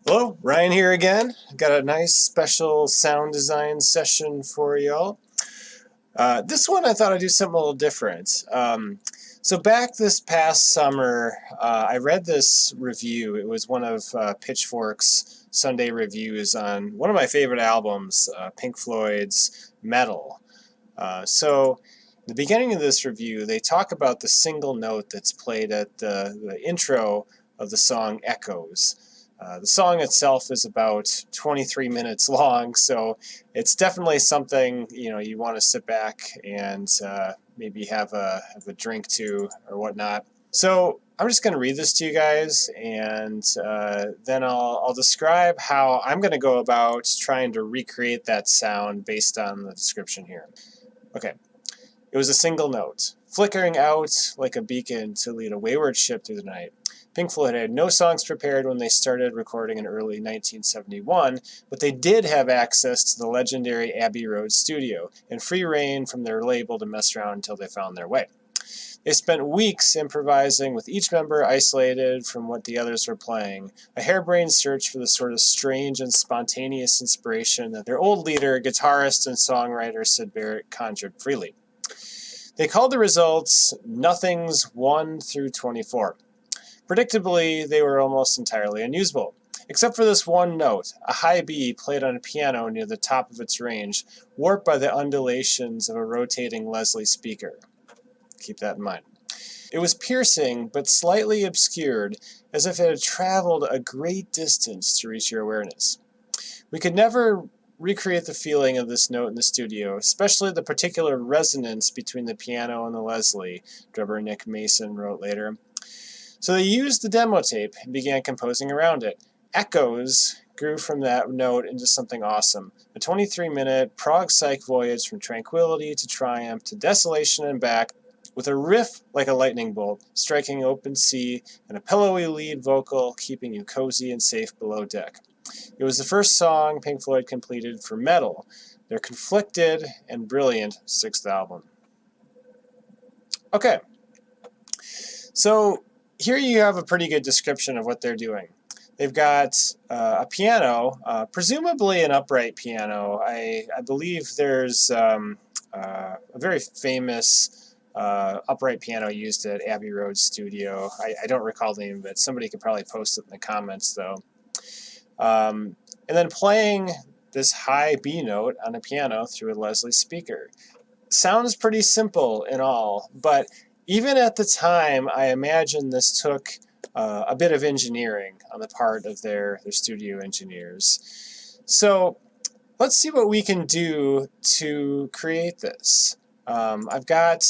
Hello, Ryan here again. Got a nice special sound design session for y'all. This one I thought I'd do something a little different. So back this past summer, I read this review. It was one of Pitchfork's Sunday reviews on one of my favorite albums, Pink Floyd's Meddle. So in the beginning of this review, they talk about the single note that's played at the intro of the song Echoes. The song itself is about 23 minutes long, so it's definitely something you want to sit back and maybe have a drink to or whatnot. So I'm just going to read this to you guys, and then I'll describe how I'm going to go about trying to recreate that sound based on the description here. Okay. It was a single note, flickering out like a beacon to lead a wayward ship through the night. Pink Floyd had no songs prepared when they started recording in early 1971, but they did have access to the legendary Abbey Road studio and free rein from their label to mess around until they found their way. They spent weeks improvising, with each member isolated from what the others were playing, a harebrained search for the sort of strange and spontaneous inspiration that their old leader, guitarist, and songwriter Syd Barrett conjured freely. They called the results Nothings 1 through 24. Predictably, they were almost entirely unusable, except for this one note, a high B played on a piano near the top of its range, warped by the undulations of a rotating Leslie speaker. Keep that in mind. It was piercing, but slightly obscured, as if it had traveled a great distance to reach your awareness. We could never recreate the feeling of this note in the studio, especially the particular resonance between the piano and the Leslie, drummer Nick Mason wrote later. So they used the demo tape and began composing around it. Echoes grew from that note into something awesome, a 23-minute prog psych voyage from tranquility to triumph to desolation and back, with a riff like a lightning bolt, striking open sea, and a pillowy lead vocal keeping you cozy and safe below deck. It was the first song Pink Floyd completed for Meddle, their conflicted and brilliant sixth album. Okay, so here you have a pretty good description of what they're doing. They've got a piano, presumably an upright piano. I believe there's a very famous upright piano used at Abbey Road Studio. I don't recall the name of it. Somebody could probably post it in the comments, though. And then playing this high B note on a piano through a Leslie speaker. Sounds pretty simple in all, but even at the time, I imagine this took a bit of engineering on the part of their studio engineers. So let's see what we can do to create this. I've got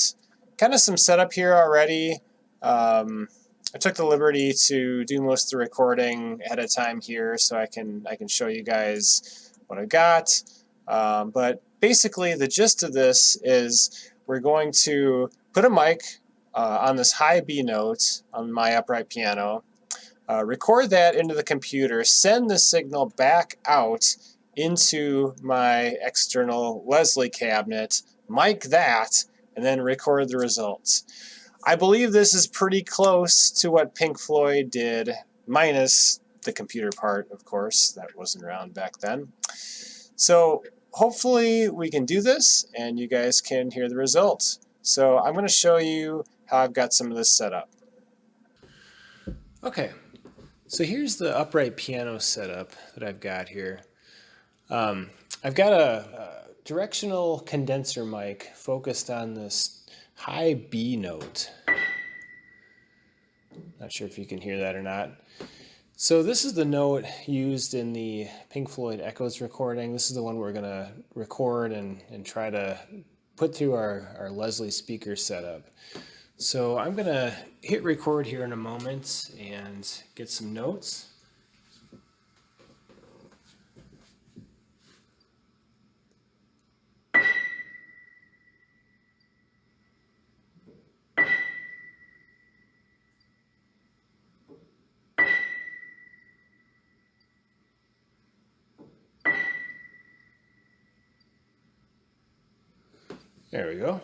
kind of some setup here already. I took the liberty to do most of the recording ahead of time here, so I can show you guys what I got. But basically, the gist of this is we're going to put a mic on this high B note on my upright piano, record that into the computer, send the signal back out into my external Leslie cabinet, mic that, and then record the results. I believe this is pretty close to what Pink Floyd did, minus the computer part, of course. That wasn't around back then. So hopefully we can do this and you guys can hear the results. So I'm going to show you how I've got some of this set up. Okay, so here's the upright piano setup that I've got here. I've got a directional condenser mic focused on this high B note. Not sure if you can hear that or not. So this is the note used in the Pink Floyd Echoes recording. This is the one we're going to record and try to put through our Leslie speaker setup. So I'm going to hit record here in a moment and get some notes. There we go.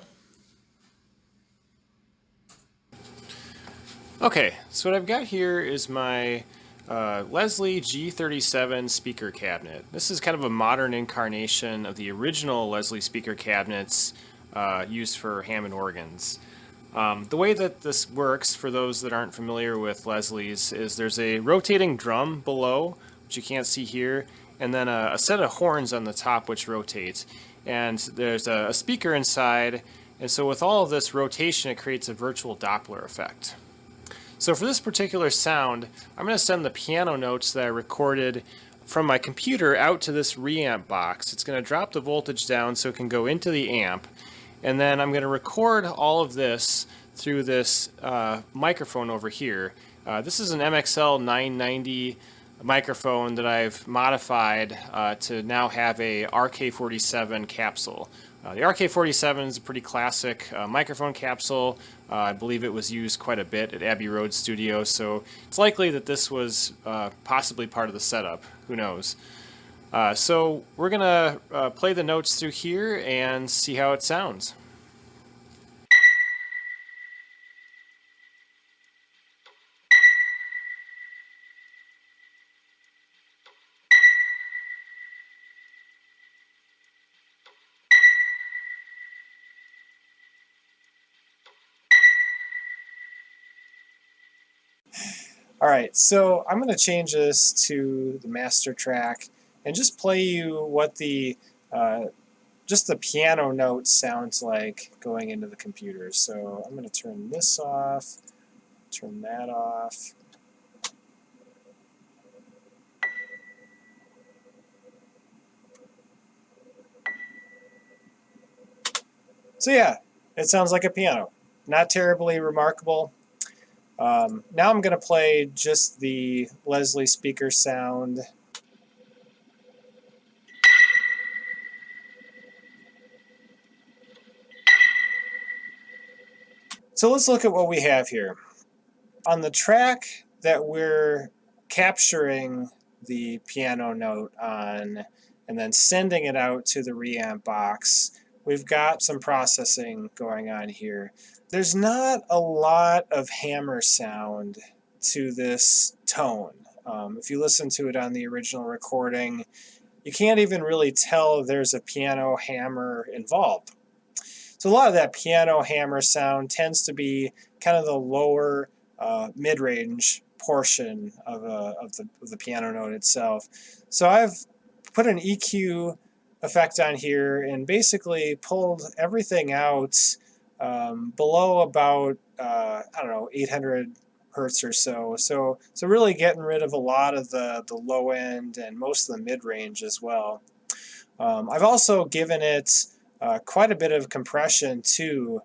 Okay, so what I've got here is my Leslie G37 speaker cabinet. This is kind of a modern incarnation of the original Leslie speaker cabinets used for Hammond organs. The way that this works, for those that aren't familiar with Leslie's, is there's a rotating drum below, which you can't see here, and then a set of horns on the top which rotate. And there's a speaker inside, and so with all of this rotation, it creates a virtual Doppler effect. So for this particular sound, I'm going to send the piano notes that I recorded from my computer out to this reamp box. It's going to drop the voltage down so it can go into the amp, and then I'm going to record all of this through this microphone over here. This is an MXL 990 microphone that I've modified to now have a RK47 capsule. The RK47 is a pretty classic microphone capsule. I believe it was used quite a bit at Abbey Road Studio, so it's likely that this was possibly part of the setup. Who knows? So we're going to play the notes through here and see how it sounds. All right, so I'm going to change this to the master track and just play you what the just the piano note sounds like going into the computer. So I'm going to turn this off, turn that off. So yeah, it sounds like a piano. Not terribly remarkable. Now I'm going to play just the Leslie speaker sound. So let's look at what we have here. On the track that we're capturing the piano note on and then sending it out to the reamp box, we've got some processing going on here. There's not a lot of hammer sound to this tone. If you listen to it on the original recording, you can't even really tell there's a piano hammer involved. So a lot of that piano hammer sound tends to be kind of the lower mid-range portion of the piano note itself. So I've put an EQ effect on here and basically pulled everything out below about, I don't know, 800 hertz or so. So really getting rid of a lot of the low end and most of the mid-range as well. I've also given it quite a bit of compression too.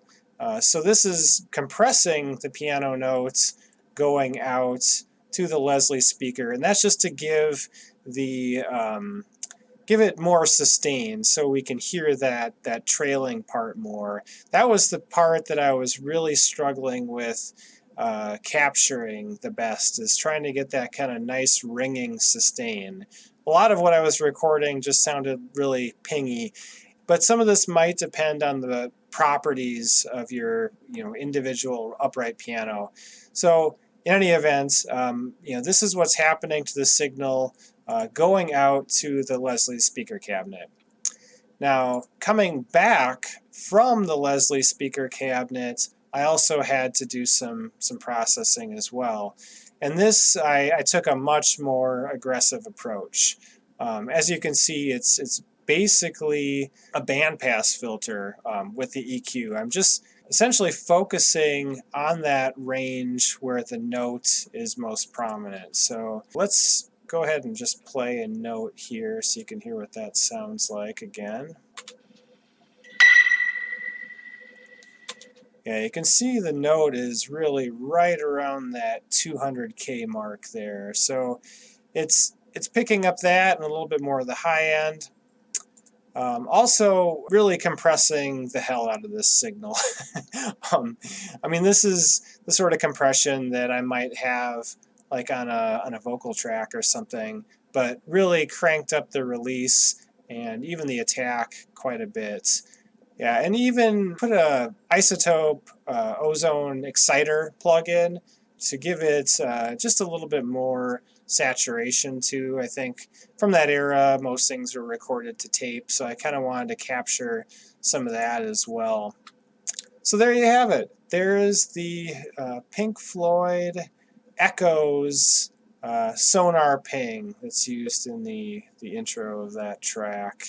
So this is compressing the piano notes going out to the Leslie speaker, and that's just to give the give it more sustain so we can hear that trailing part more. That was the part that I was really struggling with capturing the best, is trying to get that kind of nice ringing sustain. A lot of what I was recording just sounded really pingy, but some of this might depend on the properties of your individual upright piano. So in any event, this is what's happening to the signal going out to the Leslie speaker cabinet. Now, coming back from the Leslie speaker cabinet, I also had to do some processing as well. And this, I took a much more aggressive approach. As you can see, it's basically a bandpass filter with the EQ. I'm just essentially focusing on that range where the note is most prominent. So let's go ahead and just play a note here so you can hear what that sounds like again. Yeah, you can see the note is really right around that 200K mark there. So it's picking up that and a little bit more of the high end. Also really compressing the hell out of this signal. I mean, this is the sort of compression that I might have like on a vocal track or something, but really cranked up the release and even the attack quite a bit. Yeah, and even put a isotope ozone exciter plug-in to give it just a little bit more saturation too. I think from that era, most things were recorded to tape, so I kind of wanted to capture some of that as well. So there you have it. There is the Pink Floyd Echoes sonar ping that's used in the intro of that track.